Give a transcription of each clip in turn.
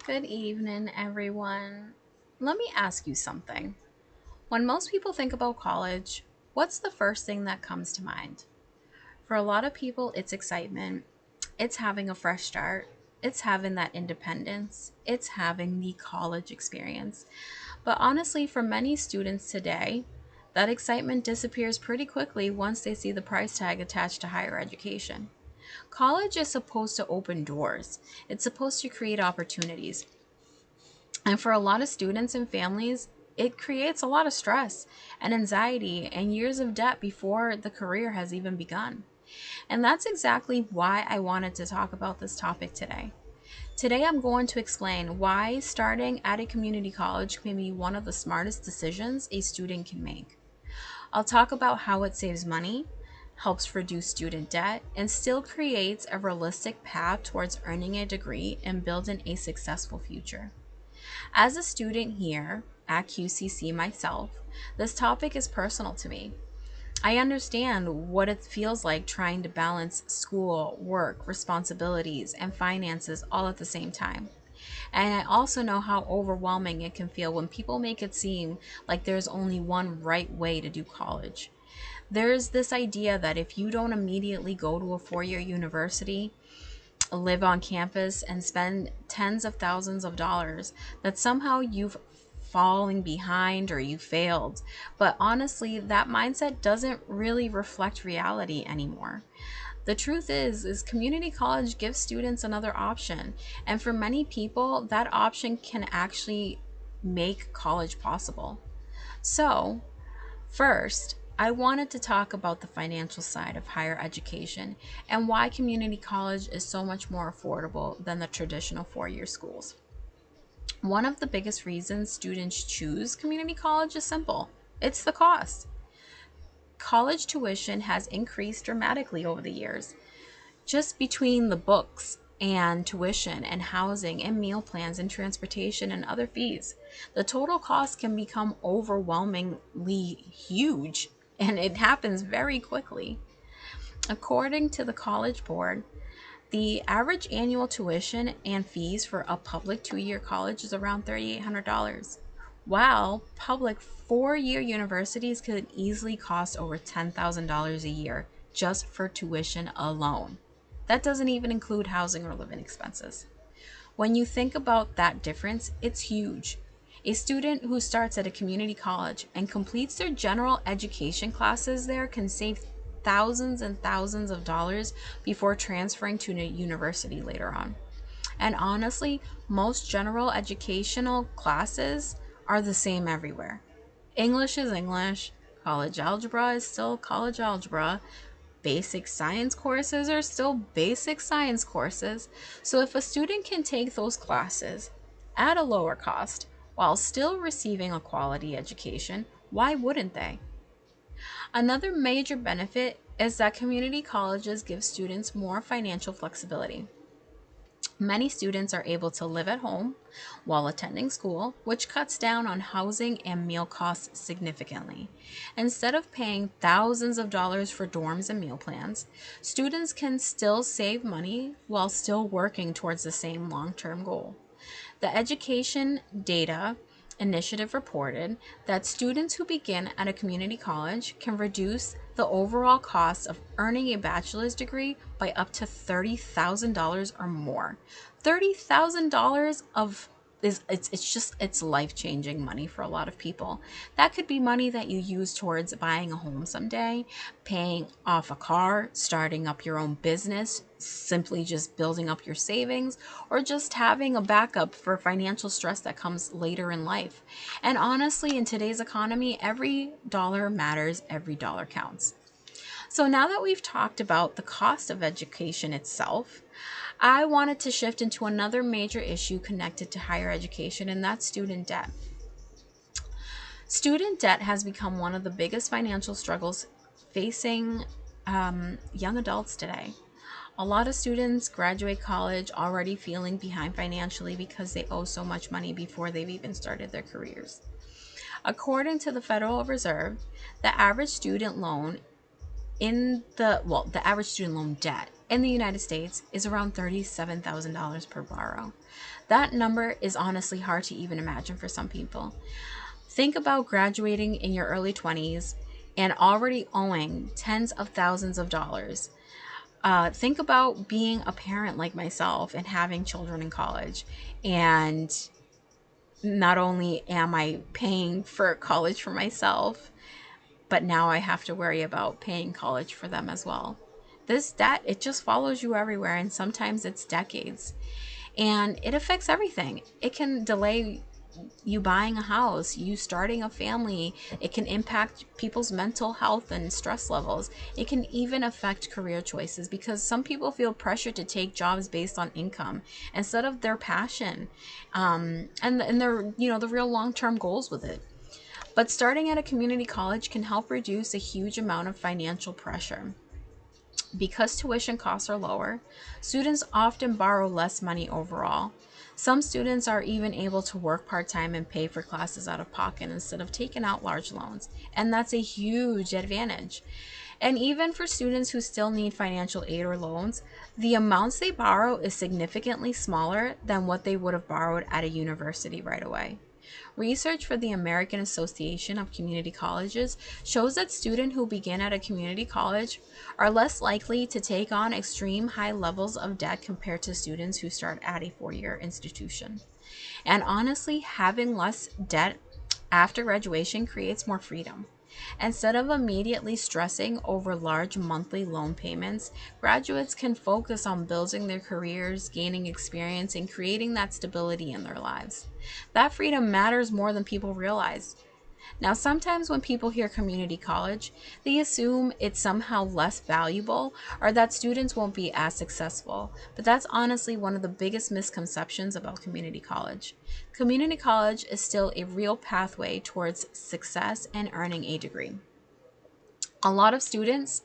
Good evening, everyone. Let me ask you something. When most people think about college, what's the first thing that comes to mind? For a lot of people, it's excitement, it's having a fresh start, it's having that independence, it's having the college experience. But honestly, for many students today, that excitement disappears pretty quickly once they see the price tag attached to higher education. College is supposed to open doors. It's supposed to create opportunities. And for a lot of students and families, it creates a lot of stress and anxiety and years of debt before the career has even begun. And that's exactly why I wanted to talk about this topic today. Today, I'm going to explain why starting at a community college can be one of the smartest decisions a student can make. I'll talk about how it saves money, helps reduce student debt, and still creates a realistic path towards earning a degree and building a successful future. As a student here at QCC myself, this topic is personal to me. I understand what it feels like trying to balance school, work, responsibilities, and finances all at the same time. And I also know how overwhelming it can feel when people make it seem like there's only one right way to do college. There's this idea that if you don't immediately go to a 4 year university, live on campus, and spend tens of thousands of dollars, that somehow you've falling behind or you failed. But honestly, that mindset doesn't really reflect reality anymore. The truth is community college gives students another option, and for many people that option can actually make college possible. So, first, I wanted to talk about the financial side of higher education and why community college is so much more affordable than the traditional 4 year schools. One of the biggest reasons students choose community college is simple, it's the cost. College tuition has increased dramatically over the years. Just between the books and tuition and housing and meal plans and transportation and other fees, the total cost can become overwhelmingly huge, and it happens very quickly. According to the College Board, the average annual tuition and fees for a public 2 year college is around $3,800, while public 4 year universities could easily cost over $10,000 a year just for tuition alone. That doesn't even include housing or living expenses. When you think about that difference, it's huge. A student who starts at a community college and completes their general education classes there can save thousands and thousands of dollars before transferring to a university later on. And honestly, most general educational classes are the same everywhere. English is English, college algebra is still college algebra, basic science courses are still basic science courses. So if a student can take those classes at a lower cost while still receiving a quality education, why wouldn't they? Another major benefit is that community colleges give students more financial flexibility. Many students are able to live at home while attending school, which cuts down on housing and meal costs significantly. Instead of paying thousands of dollars for dorms and meal plans, students can still save money while still working towards the same long term goal. The Education Data Initiative reported that students who begin at a community college can reduce the overall cost of earning a bachelor's degree by up to $30,000 or more. $30,000 of is it's life-changing money for a lot of people. That could be money that you use towards buying a home someday, paying off a car, starting up your own business, simply just building up your savings, or just having a backup for financial stress that comes later in life. And honestly, in today's economy, every dollar matters, every dollar counts. So now that we've talked about the cost of education itself, I wanted to shift into another major issue connected to higher education, and that's student debt. Student debt has become one of the biggest financial struggles facing young adults today. A lot of students graduate college already feeling behind financially because they owe so much money before they've even started their careers. According to the Federal Reserve, the average student loan the average student loan debt in the United States is around $37,000 per borrow. That number is honestly hard to even imagine for some people. Think about graduating in your early 20s and already owing tens of thousands of dollars. Think about being a parent like myself and having children in college. And not only am I paying for college for myself, but now I have to worry about paying college for them as well. This debt, it just follows you everywhere, and sometimes it's decades. And it affects everything. It can delay you buying a house, you starting a family. It can impact people's mental health and stress levels. It can even affect career choices because some people feel pressure to take jobs based on income instead of their passion, and their the real long-term goals with it. But starting at a community college can help reduce a huge amount of financial pressure. Because tuition costs are lower, students often borrow less money overall. Some students are even able to work part time and pay for classes out of pocket instead of taking out large loans, and that's a huge advantage. And even for students who still need financial aid or loans, the amounts they borrow is significantly smaller than what they would have borrowed at a university right away. Research for the American Association of Community Colleges shows that students who begin at a community college are less likely to take on extreme high levels of debt compared to students who start at a four-year institution. And honestly, having less debt after graduation creates more freedom. Instead of immediately stressing over large monthly loan payments, graduates can focus on building their careers, gaining experience, and creating that stability in their lives. That freedom matters more than people realize. Now, sometimes when people hear community college, they assume it's somehow less valuable or that students won't be as successful. But that's honestly one of the biggest misconceptions about community college. Community college is still a real pathway towards success and earning a degree. A lot of students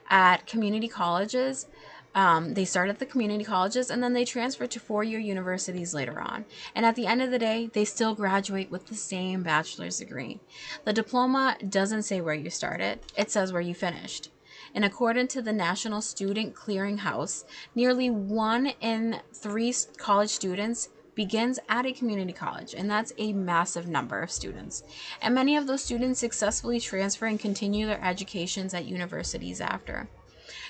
at community colleges. They start at the community colleges and then they transfer to four-year universities later on. And at the end of the day, they still graduate with the same bachelor's degree. The diploma doesn't say where you started, it says where you finished. And according to the National Student Clearinghouse, nearly 1 in 3 college students begins at a community college, and that's a massive number of students. And many of those students successfully transfer and continue their educations at universities after.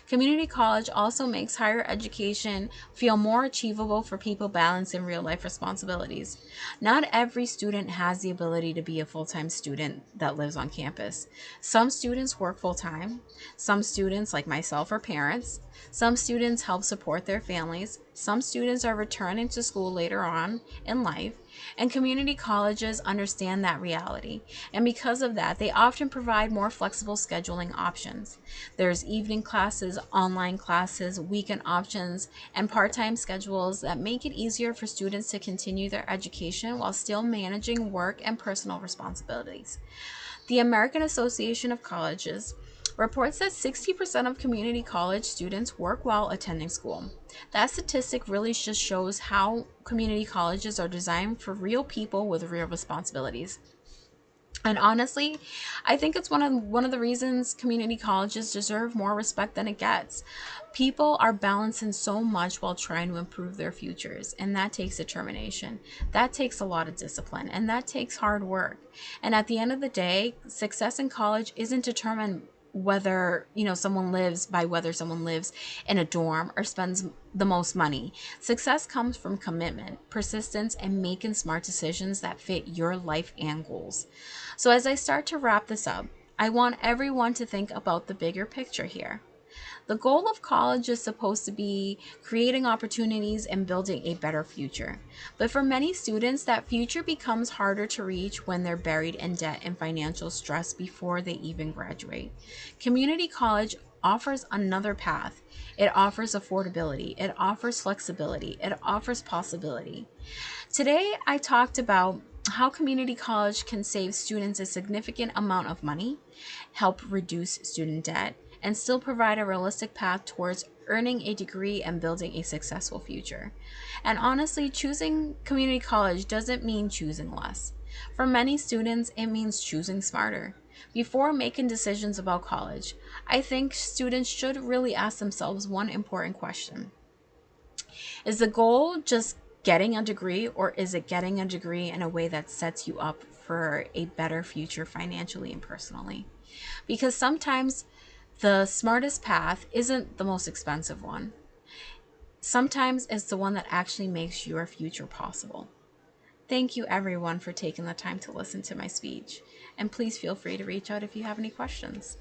Community college also makes higher education feel more achievable for people balancing real life responsibilities. Not every student has the ability to be a full time student that lives on campus. Some students work full time. Some students, like myself, are parents. Some students help support their families. Some students are returning to school later on in life. And community colleges understand that reality. And because of that, they often provide more flexible scheduling options. There's evening classes, online classes, weekend options, and part time schedules that make it easier for students to continue their education while still managing work and personal responsibilities. The American Association of Colleges reports that 60% of community college students work while attending school. That statistic really just shows how community colleges are designed for real people with real responsibilities. And honestly, I think it's one of the reasons community colleges deserve more respect than it gets. People are balancing so much while trying to improve their futures, and that takes determination. That takes a lot of discipline, and that takes hard work. And at the end of the day, success in college isn't determined whether someone lives in a dorm or spends the most money. Success comes from commitment, persistence, and making smart decisions that fit your life and goals. So as I start to wrap this up, I want everyone to think about the bigger picture here. The goal of college is supposed to be creating opportunities and building a better future. But for many students, that future becomes harder to reach when they're buried in debt and financial stress before they even graduate. Community college offers another path. It offers affordability, it offers flexibility, it offers possibility. Today, I talked about how community college can save students a significant amount of money, help reduce student debt, and still provide a realistic path towards earning a degree and building a successful future. And honestly, choosing community college doesn't mean choosing less. For many students, it means choosing smarter. Before making decisions about college, I think students should really ask themselves one important question. Is the goal just getting a degree, or is it getting a degree in a way that sets you up for a better future financially and personally? Because sometimes the smartest path isn't the most expensive one. Sometimes it's the one that actually makes your future possible. Thank you, everyone, for taking the time to listen to my speech. And please feel free to reach out if you have any questions.